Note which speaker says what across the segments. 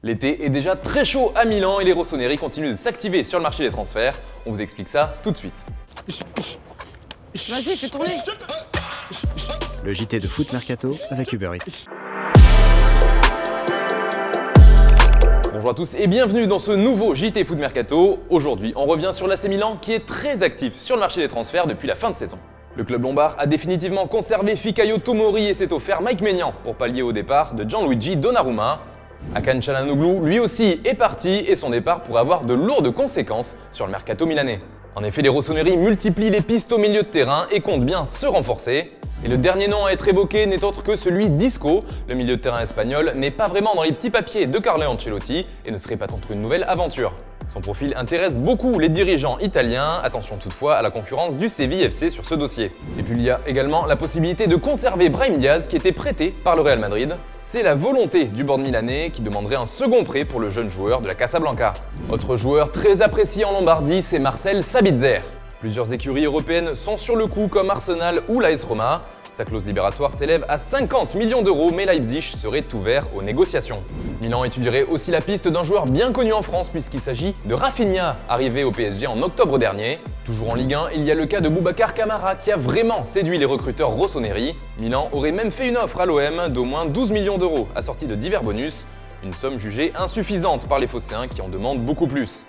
Speaker 1: L'été est déjà très chaud à Milan et les rossoneri continuent de s'activer sur le marché des transferts. On vous explique ça tout de suite.
Speaker 2: Vas-y, fais tourner.
Speaker 3: Le JT de Foot Mercato avec Uber Eats.
Speaker 1: Bonjour à tous et bienvenue dans ce nouveau JT Foot Mercato. Aujourd'hui, on revient sur l'AC Milan qui est très actif sur le marché des transferts depuis la fin de saison. Le club lombard a définitivement conservé Fikayo Tomori et s'est offert Mike Maignan pour pallier au départ de Gianluigi Donnarumma. Hakan Çalhanoğlu, lui aussi, est parti et son départ pourrait avoir de lourdes conséquences sur le mercato milanais. En effet, les rossoneri multiplient les pistes au milieu de terrain et comptent bien se renforcer. Et le dernier nom à être évoqué n'est autre que celui d'Isco. Le milieu de terrain espagnol n'est pas vraiment dans les petits papiers de Carlo Ancelotti et ne serait pas contre une nouvelle aventure. Son profil intéresse beaucoup les dirigeants italiens, attention toutefois à la concurrence du Séville FC sur ce dossier. Et puis il y a également la possibilité de conserver Brahim Diaz qui était prêté par le Real Madrid. C'est la volonté du board milanais qui demanderait un second prêt pour le jeune joueur de la Casablanca. Autre joueur très apprécié en Lombardie, c'est Marcel Sabitzer. Plusieurs écuries européennes sont sur le coup comme Arsenal ou l'AS Roma. Sa clause libératoire s'élève à 50 millions d'euros, mais Leipzig serait ouvert aux négociations. Milan étudierait aussi la piste d'un joueur bien connu en France puisqu'il s'agit de Rafinha, arrivé au PSG en octobre dernier. Toujours en Ligue 1, il y a le cas de Boubacar Kamara qui a vraiment séduit les recruteurs rossoneri. Milan aurait même fait une offre à l'OM d'au moins 12 millions d'euros assortie de divers bonus, une somme jugée insuffisante par les Phocéens qui en demandent beaucoup plus.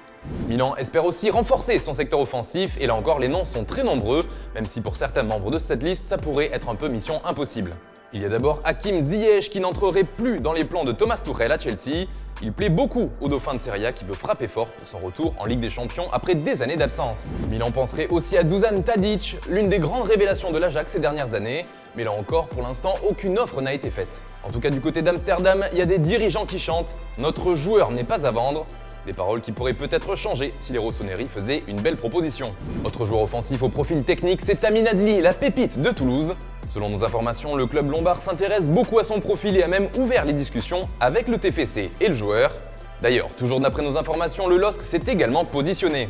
Speaker 1: Milan espère aussi renforcer son secteur offensif et là encore les noms sont très nombreux, même si pour certains membres de cette liste ça pourrait être un peu mission impossible. Il y a d'abord Hakim Ziyech qui n'entrerait plus dans les plans de Thomas Tuchel à Chelsea. Il plaît beaucoup au dauphin de Serie A qui veut frapper fort pour son retour en Ligue des Champions après des années d'absence. Milan penserait aussi à Dusan Tadic, l'une des grandes révélations de l'Ajax ces dernières années, mais là encore pour l'instant aucune offre n'a été faite. En tout cas du côté d'Amsterdam, il y a des dirigeants qui chantent « Notre joueur n'est pas à vendre ». Des paroles qui pourraient peut-être changer si les rossoneri faisaient une belle proposition. Autre joueur offensif au profil technique, c'est Tammy Adli, la pépite de Toulouse. Selon nos informations, le club lombard s'intéresse beaucoup à son profil et a même ouvert les discussions avec le TFC et le joueur. D'ailleurs, toujours d'après nos informations, le LOSC s'est également positionné.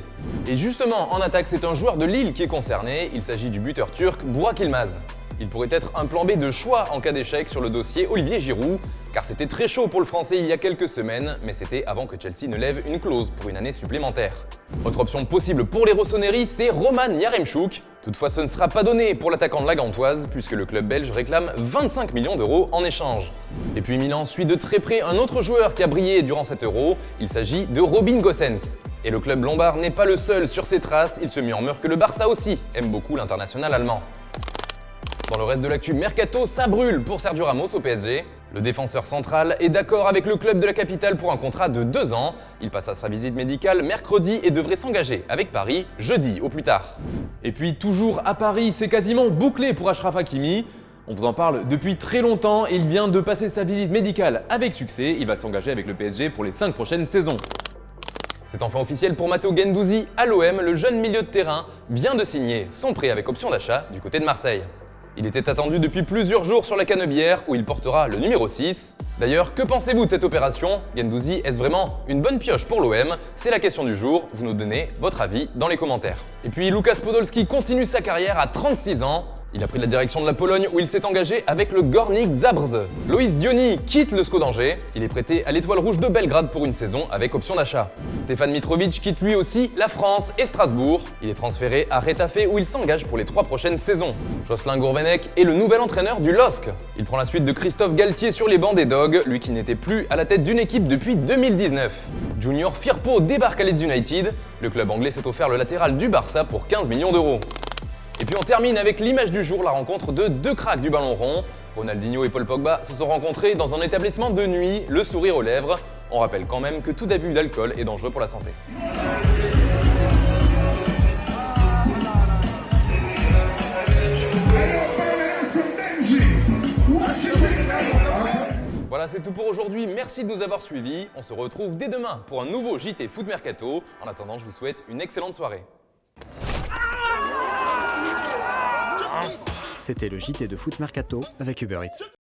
Speaker 1: Et justement, en attaque, c'est un joueur de Lille qui est concerné, il s'agit du buteur turc Burak Yılmaz. Il pourrait être un plan B de choix en cas d'échec sur le dossier Olivier Giroud, car c'était très chaud pour le Français il y a quelques semaines, mais c'était avant que Chelsea ne lève une clause pour une année supplémentaire. Autre option possible pour les rossoneri, c'est Roman Yaremchuk. Toutefois, ce ne sera pas donné pour l'attaquant de la Gantoise, puisque le club belge réclame 25 millions d'euros en échange. Et puis Milan suit de très près un autre joueur qui a brillé durant cet Euro, il s'agit de Robin Gosens. Et le club lombard n'est pas le seul sur ses traces, il se murmure que le Barça aussi aime beaucoup l'international allemand. Dans le reste de l'actu mercato, ça brûle pour Sergio Ramos au PSG. Le défenseur central est d'accord avec le club de la capitale pour un contrat de 2 ans. Il passe à sa visite médicale mercredi et devrait s'engager avec Paris jeudi au plus tard. Et puis toujours à Paris, c'est quasiment bouclé pour Achraf Hakimi. On vous en parle depuis très longtemps et il vient de passer sa visite médicale avec succès. Il va s'engager avec le PSG pour les 5 prochaines saisons. C'est enfin officiel pour Matteo Guendouzi à l'OM, le jeune milieu de terrain vient de signer son prêt avec option d'achat du côté de Marseille. Il était attendu depuis plusieurs jours sur la Canebière où il portera le numéro 6. D'ailleurs, que pensez-vous de cette opération? Guendouzi, est-ce vraiment une bonne pioche pour l'OM? C'est la question du jour, vous nous donnez votre avis dans les commentaires. Et puis Łukasz Podolski continue sa carrière à 36 ans. Il a pris la direction de la Pologne où il s'est engagé avec le Górnik Zabrze. Loïs Diony quitte le SKO d'Angers. Il est prêté à l'Étoile Rouge de Belgrade pour une saison avec option d'achat. Stéphane Mitrovic quitte lui aussi la France et Strasbourg. Il est transféré à Retafe où il s'engage pour les 3 prochaines saisons. Jocelyn Gourvenec est le nouvel entraîneur du LOSC. Il prend la suite de Christophe Galtier sur les bancs des Dogs, lui qui n'était plus à la tête d'une équipe depuis 2019. Junior Firpo débarque à Leeds United. Le club anglais s'est offert le latéral du Barça pour 15 millions d'euros. Et puis on termine avec l'image du jour, la rencontre de 2 cracks du ballon rond. Ronaldinho et Paul Pogba se sont rencontrés dans un établissement de nuit, le sourire aux lèvres. On rappelle quand même que tout abus d'alcool est dangereux pour la santé. Voilà, c'est tout pour aujourd'hui. Merci de nous avoir suivis. On se retrouve dès demain pour un nouveau JT Foot Mercato. En attendant, je vous souhaite une excellente soirée.
Speaker 3: C'était le JT de Foot Mercato avec Uber Eats.